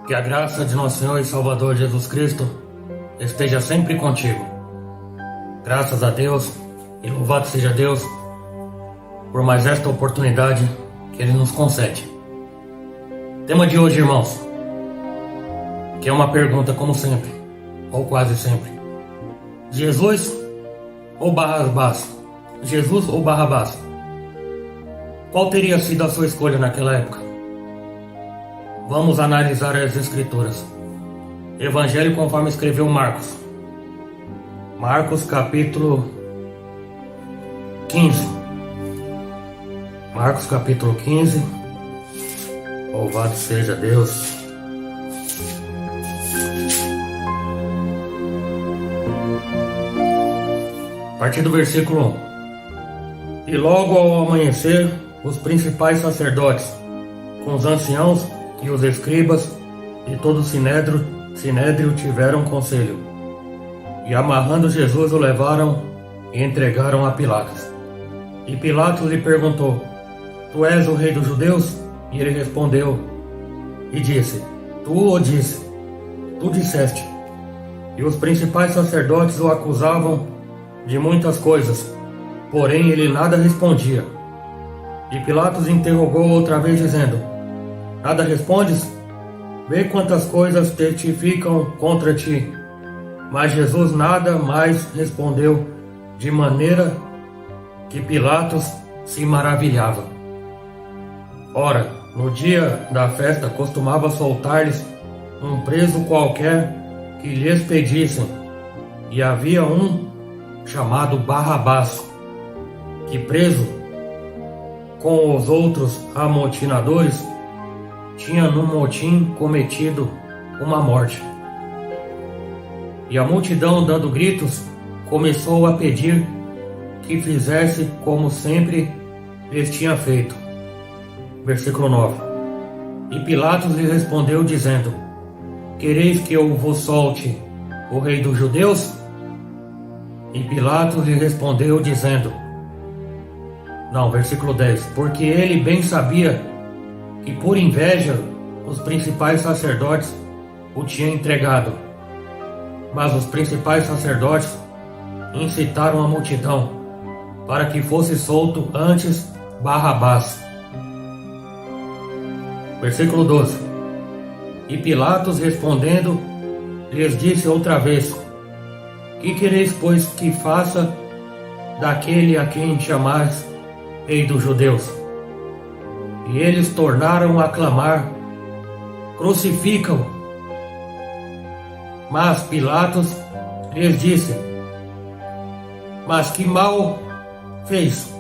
Que a graça de nosso Senhor e Salvador Jesus Cristo esteja sempre contigo. Graças a Deus e louvado seja Deus por mais esta oportunidade que Ele nos concede. Tema de hoje, irmãos, que é uma pergunta como sempre, ou quase sempre. Jesus ou Barrabás? Jesus ou Barrabás? Qual teria sido a sua escolha naquela época? Vamos analisar as Escrituras. Evangelho conforme escreveu Marcos. Marcos capítulo 15. Marcos capítulo 15. Louvado seja Deus. A partir do versículo 1. E logo ao amanhecer, os principais sacerdotes, com os anciãos e os escribas e todo o sinédrio tiveram conselho. E amarrando Jesus o levaram e entregaram a Pilatos. E Pilatos lhe perguntou: Tu és o rei dos judeus? E ele respondeu e disse: Tu o disse, tu disseste. E os principais sacerdotes o acusavam de muitas coisas, porém ele nada respondia. E Pilatos interrogou outra vez, dizendo: Nada respondes? Vê quantas coisas testificam contra ti. Mas Jesus nada mais respondeu, de maneira que Pilatos se maravilhava. Ora, no dia da festa costumava soltar-lhes um preso qualquer que lhes pedissem. E havia um chamado Barrabás, que preso com os outros amotinadores, tinha no motim cometido uma morte. E a multidão, dando gritos, começou a pedir que fizesse como sempre lhes tinha feito. Versículo 9. E Pilatos lhe respondeu, dizendo: Quereis que eu vos solte o rei dos judeus? E Pilatos lhe respondeu, dizendo... Não, versículo 10. Porque ele bem sabia que por inveja os principais sacerdotes o tinham entregado. Mas os principais sacerdotes incitaram a multidão para que fosse solto antes Barrabás. Versículo 12. E Pilatos respondendo lhes disse outra vez: Que quereis, pois, que faça daquele a quem chamais rei dos judeus? E eles tornaram a clamar: Crucifica-o! Mas Pilatos lhes disse: Mas que mal fez?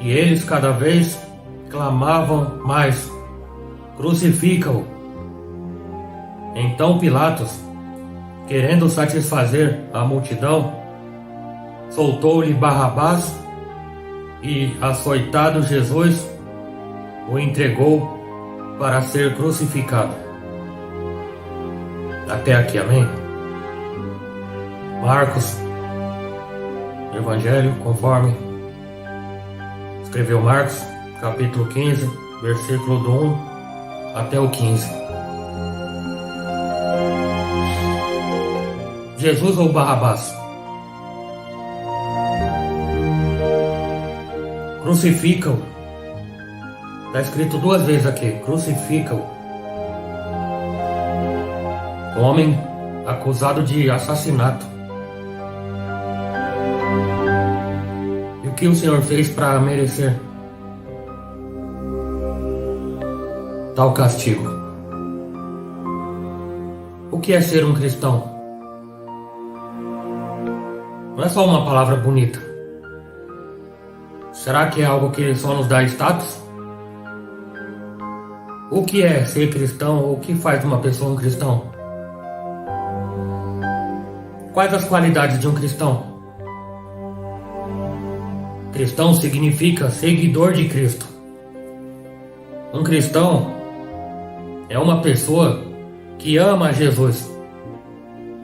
E eles cada vez clamavam mais: Crucifica-o! Então Pilatos, querendo satisfazer a multidão, soltou-lhe Barrabás e, açoitado Jesus, o entregou para ser crucificado. Até aqui, amém? Marcos, Evangelho conforme escreveu Marcos, capítulo 15, versículo do 1 até o 15. Jesus ou Barrabás? Crucifica-o. Está escrito duas vezes aqui: crucifica-o. Um homem acusado de assassinato. E o que o Senhor fez para merecer tal castigo? O que é ser um cristão? Não é só uma palavra bonita. Será que é algo que só nos dá status? O que é ser cristão? Ou o que faz uma pessoa um cristão? Quais as qualidades de um cristão? Cristão significa seguidor de Cristo. Um cristão é uma pessoa que ama Jesus,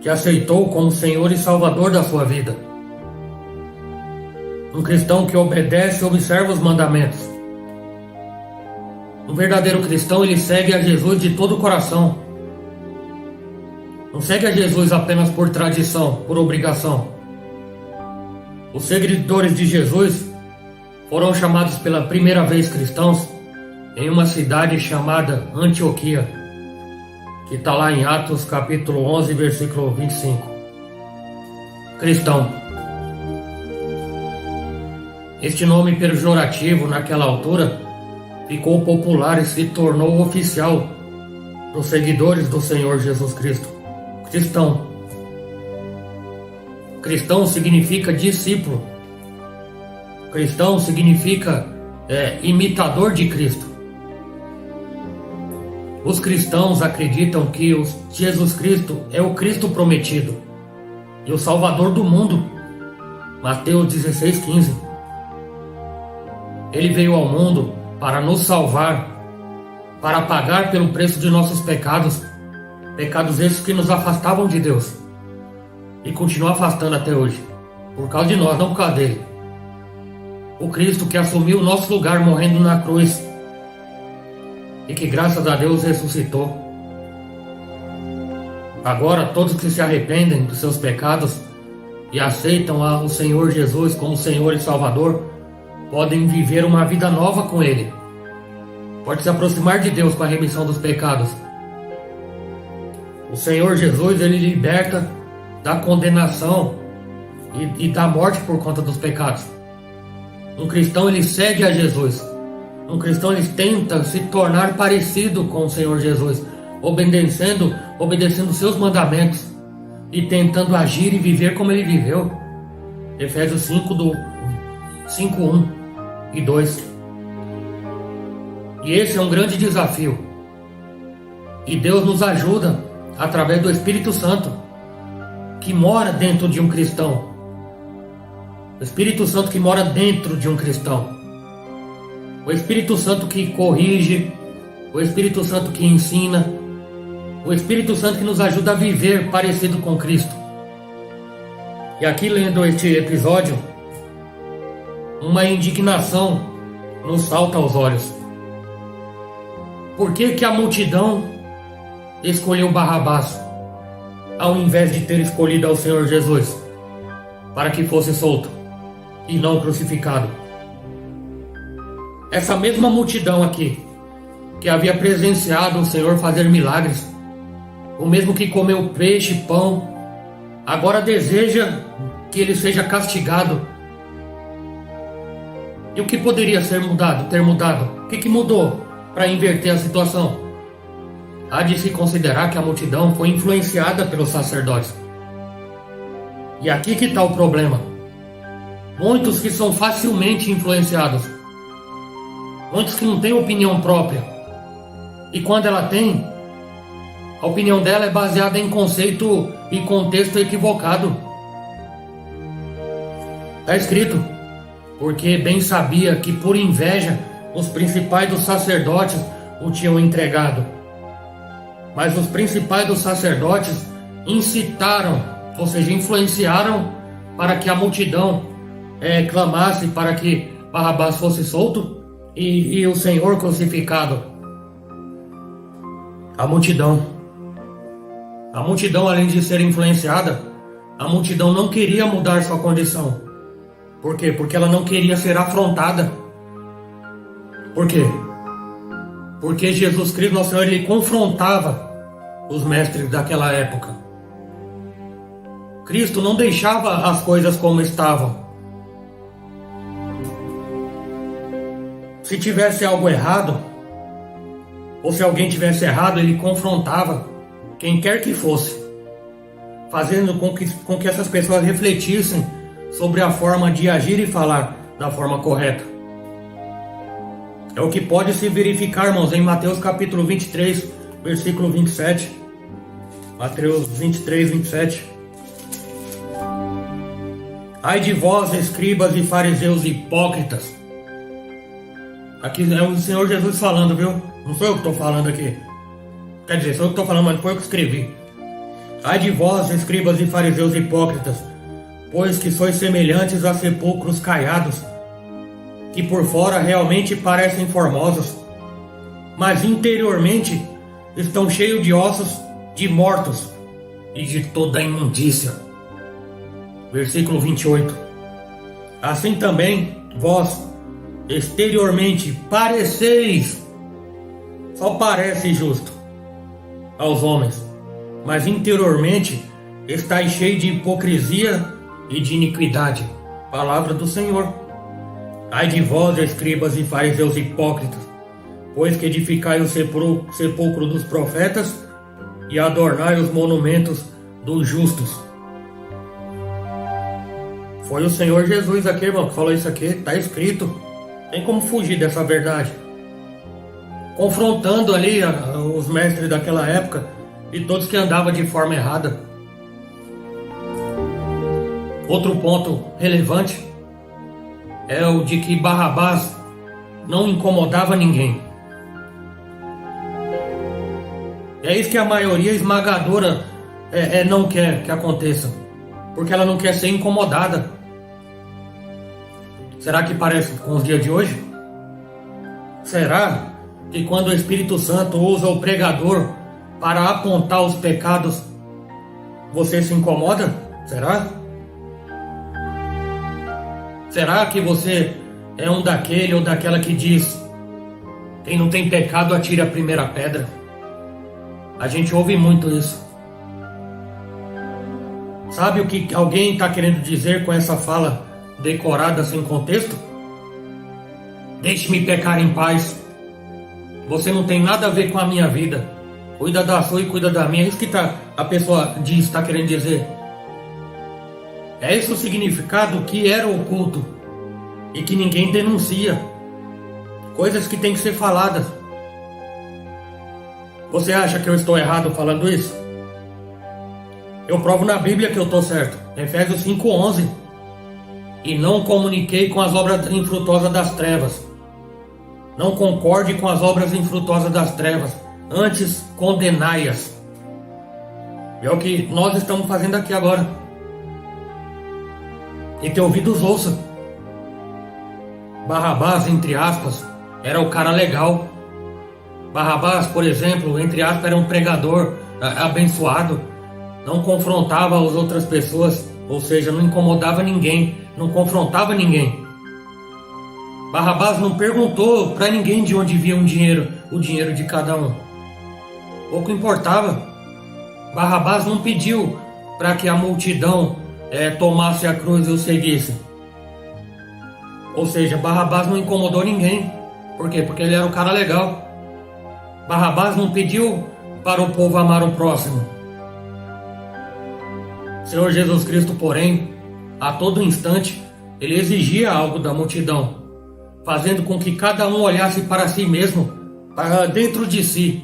que aceitou como Senhor e Salvador da sua vida. Um cristão que obedece e observa os mandamentos. Um verdadeiro cristão, ele segue a Jesus de todo o coração. Não segue a Jesus apenas por tradição, por obrigação. Os seguidores de Jesus foram chamados pela primeira vez cristãos em uma cidade chamada Antioquia, que está lá em Atos capítulo 11, versículo 25. Cristão. Este nome pejorativo naquela altura ficou popular e se tornou oficial dos seguidores do Senhor Jesus Cristo. Cristão. Cristão significa discípulo. Cristão significa imitador de Cristo. Os cristãos acreditam que Jesus Cristo é o Cristo prometido e o Salvador do mundo. Mateus 16,15. Ele veio ao mundo para nos salvar, para pagar pelo preço de nossos pecados, pecados esses que nos afastavam de Deus e continuam afastando até hoje, por causa de nós, não por causa dele. O Cristo que assumiu o nosso lugar morrendo na cruz e que graças a Deus ressuscitou. Agora todos que se arrependem dos seus pecados e aceitam o Senhor Jesus como Senhor e Salvador podem viver uma vida nova com Ele. Pode se aproximar de Deus com a remissão dos pecados. O Senhor Jesus, Ele liberta da condenação e da morte por conta dos pecados. Um cristão, ele segue a Jesus. Um cristão, ele tenta se tornar parecido com o Senhor Jesus, obedecendo seus mandamentos e tentando agir e viver como Ele viveu. Efésios 5:1 e 2. E esse é um grande desafio. E Deus nos ajuda através do Espírito Santo, que mora dentro de um cristão. O Espírito Santo que mora dentro de um cristão. O Espírito Santo que corrige, o Espírito Santo que ensina, o Espírito Santo que nos ajuda a viver parecido com Cristo. E aqui, lendo este episódio, uma indignação nos salta aos olhos. Por que a multidão escolheu Barrabás, ao invés de ter escolhido ao Senhor Jesus, para que fosse solto e não crucificado? Essa mesma multidão aqui, que havia presenciado o Senhor fazer milagres, o mesmo que comeu peixe e pão, agora deseja que ele seja castigado. E o que poderia ter mudado? O que mudou para inverter a situação? Há de se considerar que a multidão foi influenciada pelos sacerdotes. E aqui que está o problema. Muitos que são facilmente influenciados. Muitos que não têm opinião própria. E quando ela tem, a opinião dela é baseada em conceito e contexto equivocado. Está escrito: porque bem sabia que por inveja os principais dos sacerdotes o tinham entregado. Mas os principais dos sacerdotes incitaram, ou seja, influenciaram para que a multidão clamasse para que Barrabás fosse solto e o Senhor crucificado. A multidão, além de ser influenciada, a multidão não queria mudar sua condição. Por quê? Porque ela não queria ser afrontada. Por quê? Porque Jesus Cristo, nosso Senhor, ele confrontava os mestres daquela época. Cristo não deixava as coisas como estavam. Se tivesse algo errado, ou se alguém tivesse errado, ele confrontava quem quer que fosse, fazendo com que essas pessoas refletissem sobre a forma de agir e falar da forma correta. É o que pode se verificar, irmãos, em Mateus capítulo 23, versículo 27. Mateus 23, 27. Ai de vós, escribas e fariseus hipócritas. Aqui é o Senhor Jesus falando, viu? Não sou eu que estou falando aqui. Quer dizer, sou eu que estou falando, mas não foi eu que escrevi. Ai de vós, escribas e fariseus hipócritas, pois que sois semelhantes a sepulcros caiados, que por fora realmente parecem formosos, mas interiormente estão cheios de ossos de mortos e de toda a imundícia. Versículo 28. Assim também vós, exteriormente, pareceis, só parece justo aos homens, mas interiormente estáis cheios de hipocrisia e de iniquidade. Palavra do Senhor. Ai de vós, escribas e fariseus hipócritas, pois que edificai o sepulcro dos profetas e adornai os monumentos dos justos. Foi o Senhor Jesus aqui, irmão, que falou isso aqui. Está escrito. Tem como fugir dessa verdade. Confrontando ali os mestres daquela época e todos que andavam de forma errada. Outro ponto relevante é o de que Barrabás não incomodava ninguém. É isso que a maioria esmagadora não quer que aconteça, porque ela não quer ser incomodada. Será que parece com os dias de hoje? Será que quando o Espírito Santo usa o pregador para apontar os pecados, você se incomoda? Será? Será que você é um daquele ou daquela que diz: quem não tem pecado atire a primeira pedra? A gente ouve muito isso. Sabe o que alguém está querendo dizer com essa fala decorada sem contexto? Deixe-me pecar em paz. Você não tem nada a ver com a minha vida. Cuida da sua e cuida da minha. É isso que a pessoa diz, está querendo dizer. É esse o significado que era oculto e que ninguém denuncia. Coisas que têm que ser faladas. Você acha que eu estou errado falando isso? Eu provo na Bíblia que eu estou certo. Efésios 5:11. E não comuniquei com as obras infrutuosas das trevas. Não concorde com as obras infrutuosas das trevas. Antes, condenai-as. É o que nós estamos fazendo aqui agora. Quem tem ouvidos, ouça. Barrabás, entre aspas, era o cara legal. Barrabás, por exemplo, entre aspas, era um pregador abençoado. Não confrontava as outras pessoas, ou seja, não incomodava ninguém, não confrontava ninguém. Barrabás não perguntou para ninguém de onde vinha o dinheiro de cada um. Pouco importava. Barrabás não pediu para que a multidão tomasse a cruz e o seguisse. Ou seja, Barrabás não incomodou ninguém. Por quê? Porque ele era um cara legal. Barrabás não pediu para o povo amar o próximo. Senhor Jesus Cristo, porém, a todo instante, ele exigia algo da multidão, fazendo com que cada um olhasse para si mesmo, para dentro de si,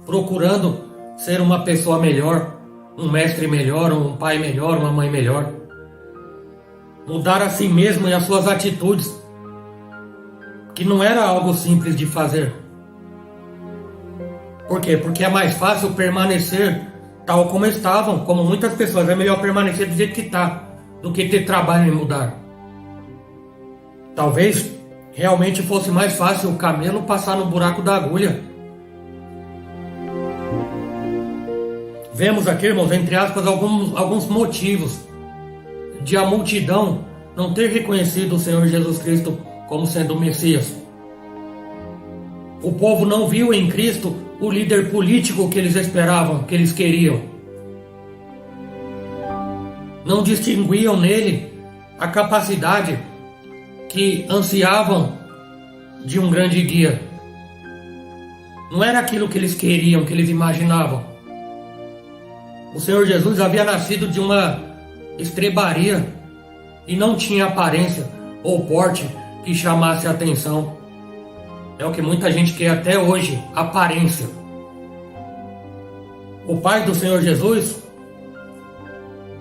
procurando ser uma pessoa melhor, um mestre melhor, um pai melhor, uma mãe melhor. Mudar a si mesmo e as suas atitudes, que não era algo simples de fazer. Por quê? Porque é mais fácil permanecer tal como estavam, como muitas pessoas. É melhor permanecer do jeito que está, do que ter trabalho em mudar. Talvez realmente fosse mais fácil o camelo passar no buraco da agulha. Vemos aqui, irmãos, entre aspas, alguns motivos de a multidão não ter reconhecido o Senhor Jesus Cristo como sendo o Messias. O povo não viu em Cristo o líder político que eles esperavam, que eles queriam. Não distinguiam nele a capacidade que ansiavam de um grande guia. Não era aquilo que eles queriam, que eles imaginavam. O Senhor Jesus havia nascido de uma estrebaria e não tinha aparência ou porte que chamasse a atenção. É o que muita gente quer até hoje, aparência. O pai do Senhor Jesus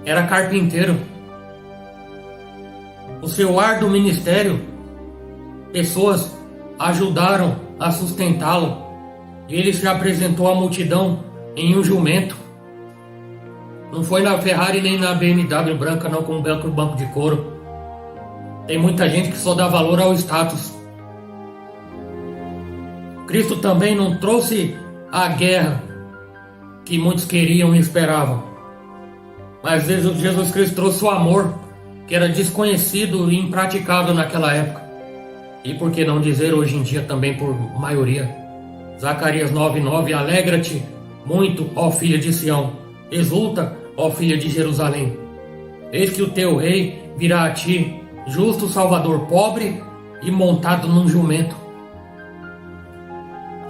era carpinteiro. O seu árduo ministério, pessoas ajudaram a sustentá-lo. E ele se apresentou à multidão em um jumento. Não foi na Ferrari nem na BMW branca, não, com um banco de couro. Tem muita gente que só dá valor ao status. Cristo também não trouxe a guerra que muitos queriam e esperavam. Mas Jesus Cristo trouxe o amor, que era desconhecido e impraticável naquela época. E por que não dizer hoje em dia também por maioria? Zacarias 9:9, alegra-te muito, ó filha de Sião, exulta, ó filha de Jerusalém. Eis que o teu rei virá a ti, justo Salvador, pobre e montado num jumento.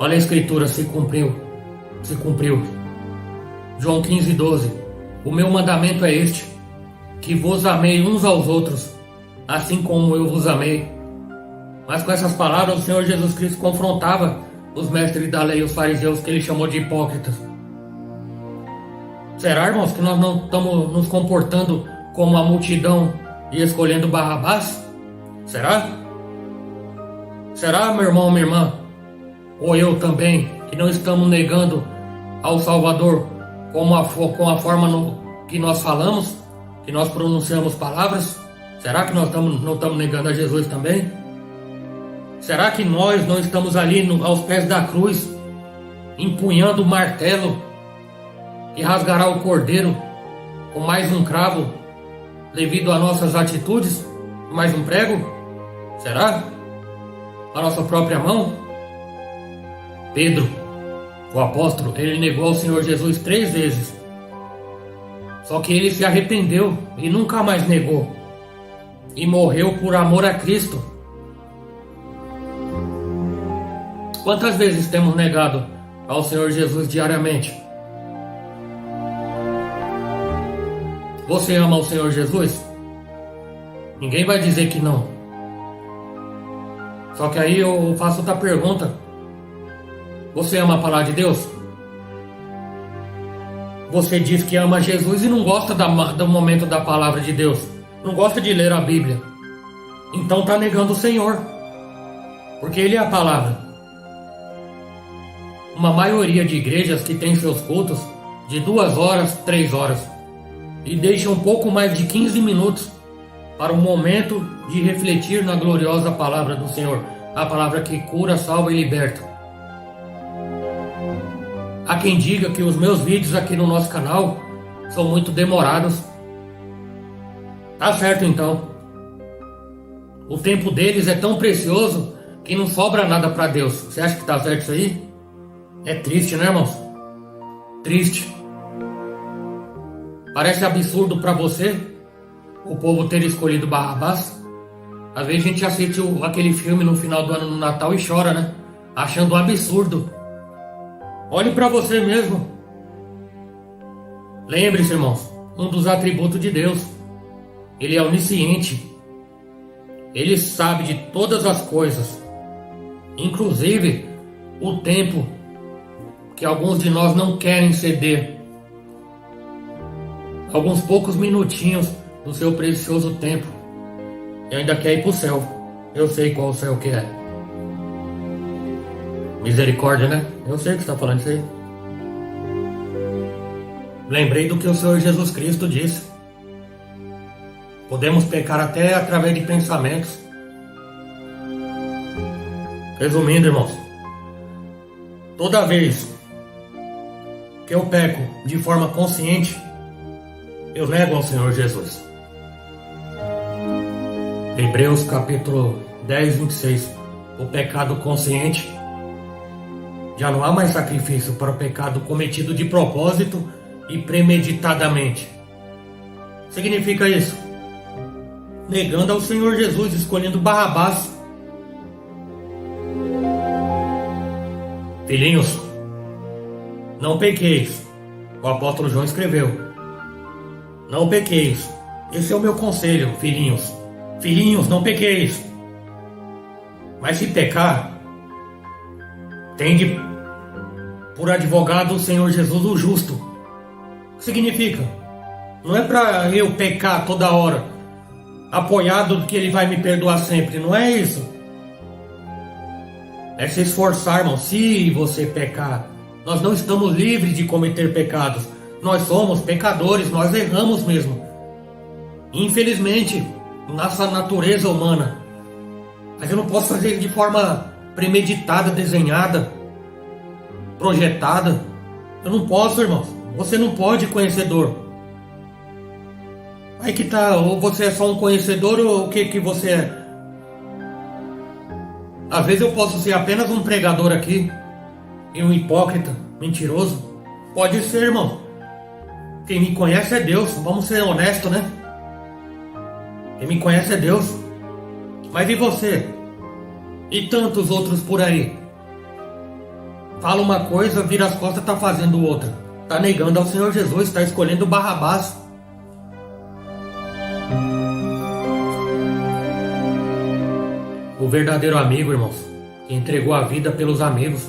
Olha a escritura, se cumpriu. João 15:12, o meu mandamento é este, que vos amei uns aos outros, assim como eu vos amei. Mas com essas palavras o Senhor Jesus Cristo confrontava os mestres da lei e os fariseus, que ele chamou de hipócritas. Será, irmãos, que nós não estamos nos comportando como a multidão e escolhendo Barrabás? Será? Será, meu irmão, minha irmã? Ou eu também, que não estamos negando ao Salvador com a forma que nós falamos, que nós pronunciamos palavras? Será que nós não estamos negando a Jesus também? Será que nós não estamos ali aos pés da cruz, empunhando o martelo que rasgará o cordeiro com mais um cravo devido às nossas atitudes? Mais um prego? Será? A nossa própria mão? Pedro, o apóstolo, ele negou ao Senhor Jesus 3 vezes. Só que ele se arrependeu e nunca mais negou. E morreu por amor a Cristo. Quantas vezes temos negado ao Senhor Jesus diariamente? Você ama o Senhor Jesus? Ninguém vai dizer que não. Só que aí eu faço outra pergunta. Você ama a palavra de Deus? Você diz que ama Jesus e não gosta do momento da palavra de Deus. Não gosta de ler a Bíblia. Então está negando o Senhor. Porque Ele é a palavra. Uma maioria de igrejas que tem seus cultos de 2 horas, 3 horas. E deixam um pouco mais de 15 minutos para o momento de refletir na gloriosa palavra do Senhor. A palavra que cura, salva e liberta. Há quem diga que os meus vídeos aqui no nosso canal são muito demorados. Tá certo então. O tempo deles é tão precioso que não sobra nada para Deus. Você acha que tá certo isso aí? É triste, né, irmãos? Triste. Parece absurdo para você o povo ter escolhido Barrabás. Às vezes a gente assiste aquele filme no final do ano, no Natal, e chora, né? Achando um absurdo. Olhe para você mesmo. Lembre-se, irmãos, um dos atributos de Deus. Ele é onisciente. Ele sabe de todas as coisas, inclusive o tempo que alguns de nós não querem ceder. Alguns poucos minutinhos do seu precioso tempo. E ainda quer ir para o céu. Eu sei qual o céu que é. Misericórdia, né? Eu sei que você está falando isso aí. Lembrei do que o Senhor Jesus Cristo disse. Podemos pecar até através de pensamentos. Resumindo, irmãos, toda vez que eu peco de forma consciente, eu nego ao Senhor Jesus. Hebreus capítulo 10, 26. O pecado consciente. Já não há mais sacrifício para o pecado cometido de propósito e premeditadamente. Significa isso? Negando ao Senhor Jesus, escolhendo Barrabás. Filhinhos, não pequeis. O apóstolo João escreveu. Não pequeis. Esse é o meu conselho, filhinhos. Filhinhos, não pequeis. Mas se pecar, tende por advogado o Senhor Jesus, o justo. O que significa? Não é para eu pecar toda hora, apoiado que Ele vai me perdoar sempre. Não é isso. É se esforçar, irmão. Se você pecar, nós não estamos livres de cometer pecados. Nós somos pecadores, nós erramos mesmo. Infelizmente, nossa natureza humana. Mas eu não posso fazer de forma premeditada, desenhada, projetada. Eu não posso, irmãos. Você não pode, conhecedor. Aí que tá, ou você é só um conhecedor ou o que você é? Às vezes eu posso ser apenas um pregador aqui e um hipócrita, mentiroso. Pode ser, irmão. Quem me conhece é Deus. Vamos ser honestos, né? Quem me conhece é Deus. Mas e você? E tantos outros por aí? Fala uma coisa, vira as costas, tá fazendo outra. Tá negando ao Senhor Jesus, tá escolhendo Barrabás. O verdadeiro amigo, irmãos, que entregou a vida pelos amigos,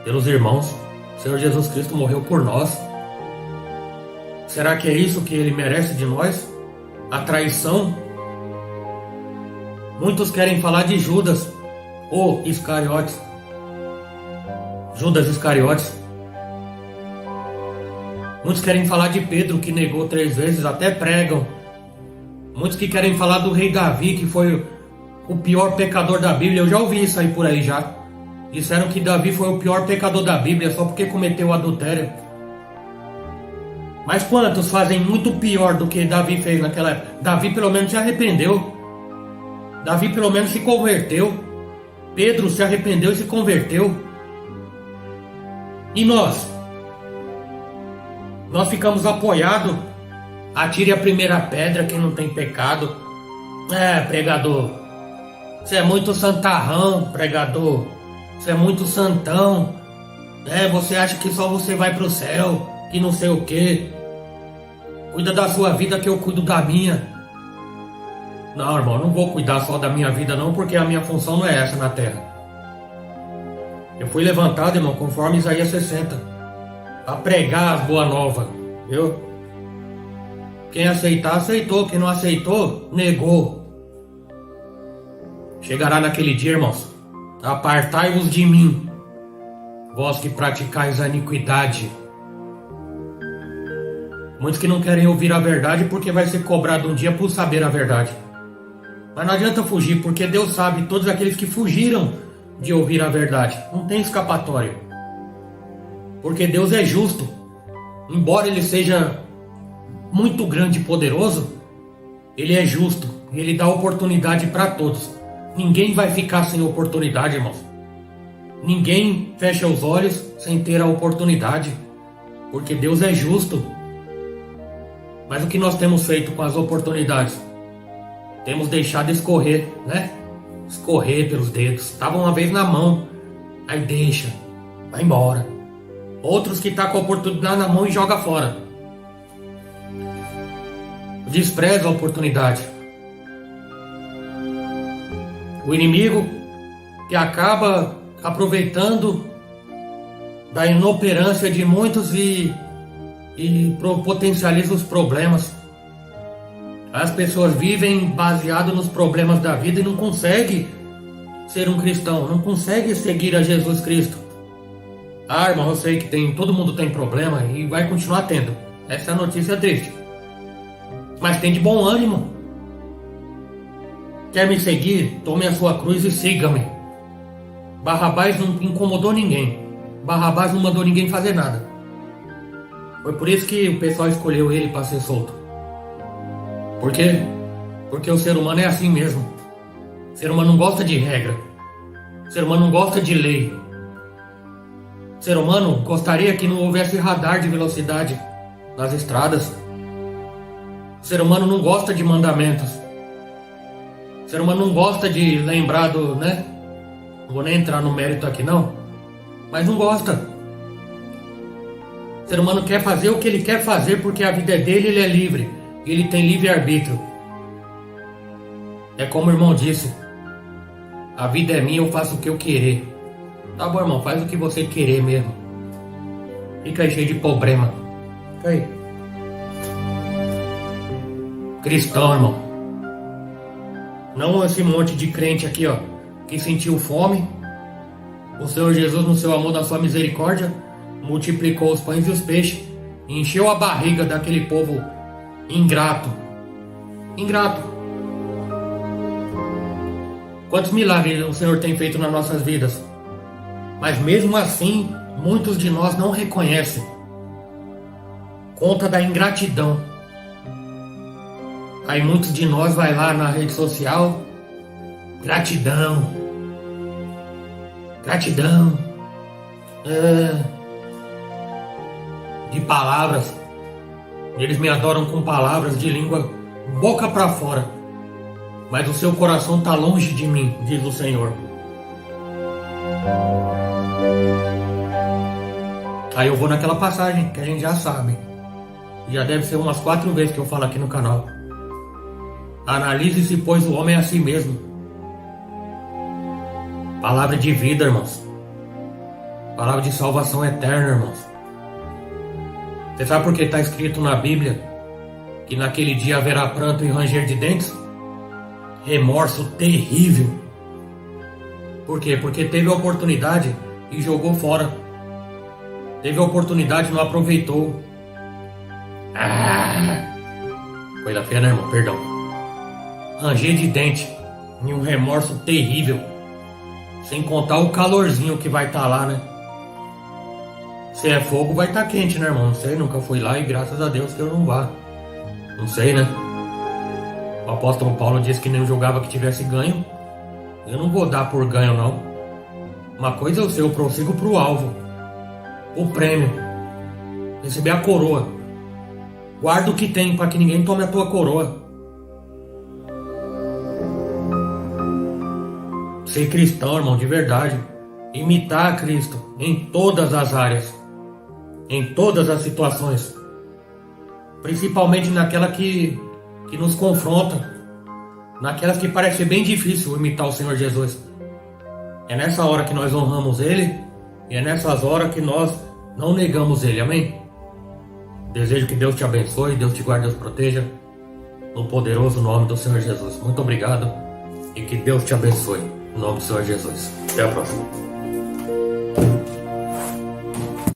pelos irmãos. O Senhor Jesus Cristo morreu por nós. Será que é isso que Ele merece de nós? A traição? Muitos querem falar de Judas, ou Iscariotes. Judas Iscariotes. Muitos querem falar de Pedro, que negou 3 vezes, até pregam. Muitos que querem falar do rei Davi, que foi o pior pecador da Bíblia. Eu já ouvi isso aí por aí já. Disseram que Davi foi o pior pecador da Bíblia só porque cometeu adultério. Mas quantos fazem muito pior do que Davi fez naquela época? Davi pelo menos se arrependeu. Davi pelo menos se converteu. Pedro se arrependeu e se converteu. E nós? Nós ficamos apoiados. Atire a primeira pedra quem não tem pecado. É, pregador. Você é muito santarrão, pregador. Você é muito santão. É, você acha que só você vai pro céu, que não sei o quê. Cuida da sua vida que eu cuido da minha. Não, irmão, não vou cuidar só da minha vida não, porque a minha função não é essa na terra. Eu fui levantado, irmão, conforme Isaías 60, a pregar as boas novas, viu? Quem aceitar, aceitou. Quem não aceitou, negou. Chegará naquele dia, irmãos. Apartai-vos de mim, vós que praticais a iniquidade. Muitos que não querem ouvir a verdade porque vai ser cobrado um dia por saber a verdade. Mas não adianta fugir, porque Deus sabe todos aqueles que fugiram de ouvir a verdade. Não tem escapatória. Porque Deus é justo. Embora Ele seja muito grande e poderoso, Ele é justo. E Ele dá oportunidade para todos. Ninguém vai ficar sem oportunidade, irmãos. Ninguém fecha os olhos sem ter a oportunidade. Porque Deus é justo. Mas o que nós temos feito com as oportunidades? Temos deixado escorrer, né? Escorrer pelos dedos. Estava uma vez na mão. Aí deixa. Vai embora. Outros que tá com a oportunidade na mão e joga fora. Despreza a oportunidade. O inimigo que acaba aproveitando da inoperância de muitos e potencializa os problemas. As pessoas vivem baseado nos problemas da vida e não conseguem ser um cristão, não conseguem seguir a Jesus Cristo. Ah, irmão, eu sei que todo mundo tem problema e vai continuar tendo. Essa é a notícia triste. Mas tem de bom ânimo. Quer me seguir? Tome a sua cruz e siga-me. Barrabás não incomodou ninguém. Barrabás não mandou ninguém fazer nada. Foi por isso que o pessoal escolheu ele para ser solto. Por quê? Porque o ser humano é assim mesmo. O ser humano não gosta de regra. O ser humano não gosta de lei. O ser humano gostaria que não houvesse radar de velocidade nas estradas. O ser humano não gosta de mandamentos. O ser humano não gosta de lembrar do, né? Não vou nem entrar no mérito aqui não. Mas não gosta. O ser humano quer fazer o que ele quer fazer porque a vida é dele, ele é livre. Ele tem livre-arbítrio. É como o irmão disse. A vida é minha, eu faço o que eu querer. Tá bom, irmão, faz o que você querer mesmo. Fica aí cheio de problema. Fica aí. Cristão, irmão. Não esse monte de crente aqui, ó, que sentiu fome. O Senhor Jesus, no seu amor, na sua misericórdia, multiplicou os pães e os peixes e encheu a barriga daquele povo ingrato. Ingrato. Quantos milagres o Senhor tem feito nas nossas vidas. Mas mesmo assim, muitos de nós não reconhecem. Conta da ingratidão. Aí muitos de nós vai lá na rede social, gratidão, gratidão, de palavras. Eles me adoram com palavras de língua boca para fora, mas o seu coração está longe de mim, diz o Senhor. Aí eu vou naquela passagem que a gente já sabe, já deve ser umas 4 vezes que eu falo aqui no canal. Analise-se, pois o homem é assim mesmo. Palavra de vida, irmãos. Palavra de salvação eterna, irmãos. Você sabe por que está escrito na Bíblia que naquele dia haverá pranto e ranger de dentes? Remorso terrível. Por quê? Porque teve a oportunidade e jogou fora. Teve a oportunidade e não aproveitou. Coisa feia, né, irmão? Perdão. Ranger de dente e um remorso terrível. Sem contar o calorzinho que vai estar lá, né? Se é fogo, vai estar quente, né, irmão? Não sei, nunca fui lá e graças a Deus que eu não vá. Não sei, né? O apóstolo Paulo disse que nem jogava que tivesse ganho. Eu não vou dar por ganho, não. Uma coisa eu sei, eu prossigo pro alvo. O prêmio. Receber a coroa. Guarda o que tem para que ninguém tome a tua coroa. Ser cristão, irmão, de verdade. Imitar Cristo em todas as áreas. Em todas as situações. Principalmente naquela que nos confronta. Naquelas que parece bem difícil imitar o Senhor Jesus. É nessa hora que nós honramos Ele. E é nessas horas que nós não negamos Ele. Amém? Desejo que Deus te abençoe, Deus te guarde, Deus proteja. No poderoso nome do Senhor Jesus. Muito obrigado. E que Deus te abençoe. Em nome do Senhor Jesus. Até a próxima.